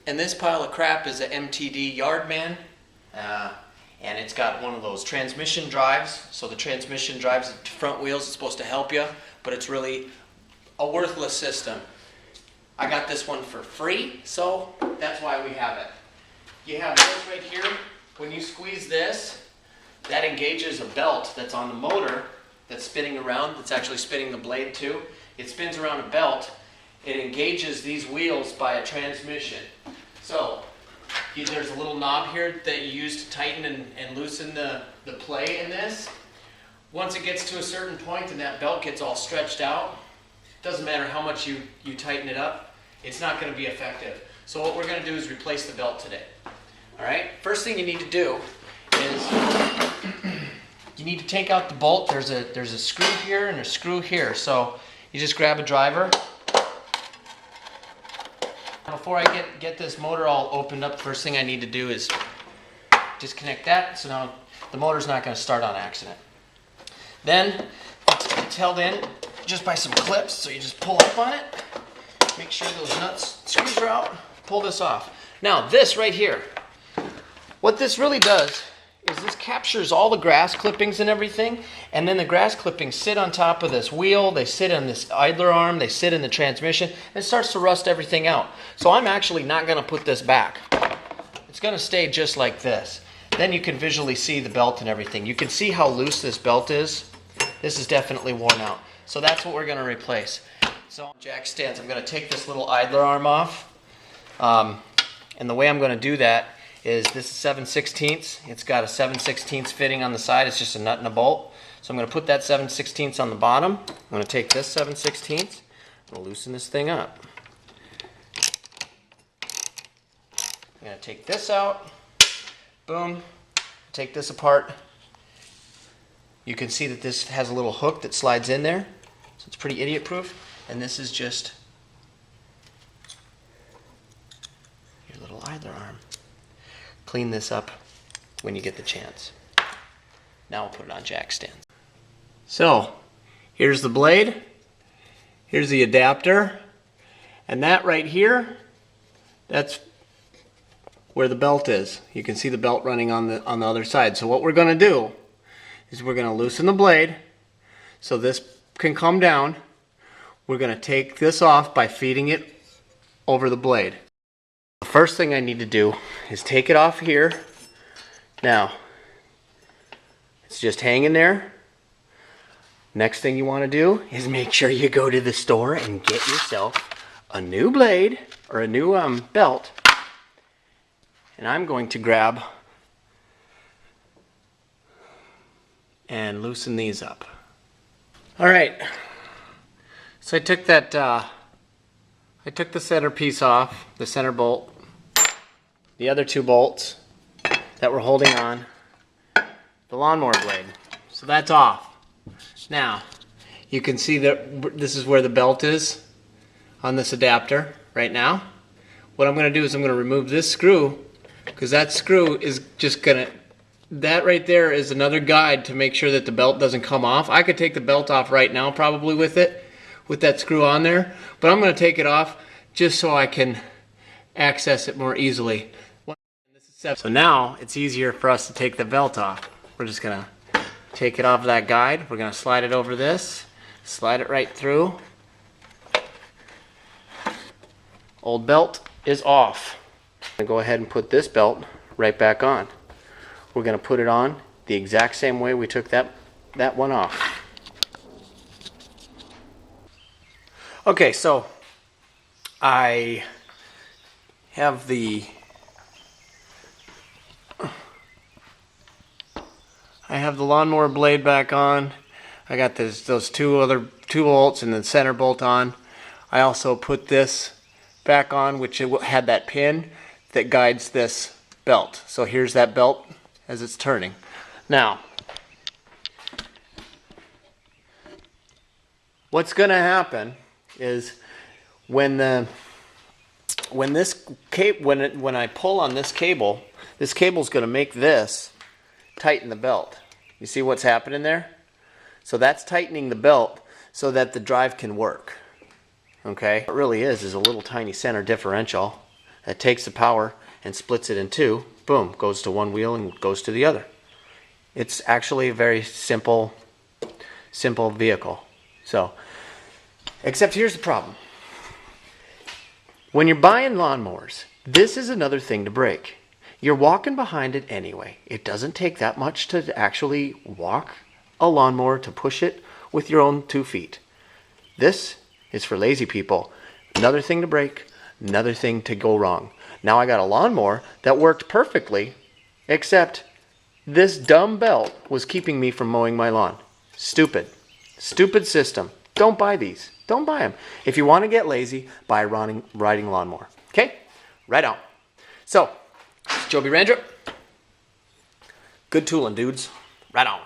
And this pile of crap is a MTD Yardman, and it's got one of those transmission drives. So the transmission drives the front wheels. It's supposed to help you, but it's really a worthless system. I got this one for free, so that's why we have it. You have this right here. When you squeeze this, that engages a belt that's on the motor that's spinning around. That's actually spinning the blade too. It spins around a belt. It engages these wheels by a transmission. So there's a little knob here that you use to tighten and loosen the play in this. Once it gets to a certain point and that belt gets all stretched out, doesn't matter how much you tighten it up, it's not going to be effective. So what we're going to do is replace the belt today. All right, first thing you need to do is you need to take out the bolt. There's a screw here and a screw here. So you just grab a driver. Before I get this motor all opened up, first thing I need to do is disconnect that. So now the motor's not going to start on accident. Then it's held in just by some clips. So you just pull up on it. Make sure those nuts, screws are out. Pull this off. Now this right here, what this really does is this captures all the grass clippings and everything, and then the grass clippings sit on top of this wheel, they sit on this idler arm, they sit in the transmission, and it starts to rust everything out. So I'm actually not going to put this back. It's going to stay just like this. Then you can visually see the belt and everything. You can see how loose this belt is. This is definitely worn out. So that's what we're going to replace. So jack stands, I'm going to take this little idler arm off, and the way I'm going to do that is this is 7/16. It's got a 7/16 fitting on the side. It's just a nut and a bolt. So I'm going to put that 7/16 on the bottom. I'm going to take this 7/16. I'm going to loosen this thing up. I'm going to take this out. Boom. Take this apart. You can see that this has a little hook that slides in there. So it's pretty idiot proof. And this is just your little idler arm. Clean this up when you get the chance. Now we'll put it on jack stand. So here's the blade, here's the adapter, and that right here, that's where the belt is. You can see the belt running on the other side. So what we're going to do is we're going to loosen the blade so this can come down. We're going to take this off by feeding it over the blade. The first thing I need to do is take it off here. Now, it's just hanging there. Next thing you want to do is make sure you go to the store and get yourself a new blade or a new belt. And I'm going to grab and loosen these up. All right. So I took that. I took the center piece off, the center bolt. The other two bolts that were holding on the lawnmower blade. So that's off. Now, you can see that this is where the belt is on this adapter right now. What I'm going to do is I'm going to remove this screw, because that screw is just going to, that right there is another guide to make sure that the belt doesn't come off. I could take the belt off right now probably with it, with that screw on there, but I'm going to take it off just so I can access it more easily. So now it's easier for us to take the belt off. We're just going to take it off that guide. We're going to slide it over this, slide it right through. Old belt is off. I'm going to go ahead and put this belt right back on. We're going to put it on the exact same way we took that one off. Okay, so I have the lawnmower blade back on. I got those two bolts and the center bolt on. I also put this back on, which it had that pin that guides this belt. So here's that belt as it's turning. Now, what's going to happen is when I pull on this cable is going to make this tighten the belt. You see what's happening there? So that's tightening the belt so that the drive can work. Okay? What it really is a little tiny center differential that takes the power and splits it in two. Boom, goes to one wheel and goes to the other. It's actually a very simple vehicle. So, except here's the problem. When you're buying lawnmowers, this is another thing to break. You're walking behind it anyway. It doesn't take that much to actually walk a lawnmower, to push it with your own 2 feet. This is for lazy people. Another thing to break, another thing to go wrong. Now I got a lawnmower that worked perfectly, except this dumb belt was keeping me from mowing my lawn. Stupid. Stupid system. Don't buy these. Don't buy them. If you want to get lazy, buy a riding lawnmower. Okay? Right on. So, Joby Randrup. Good tooling, dudes. Right on.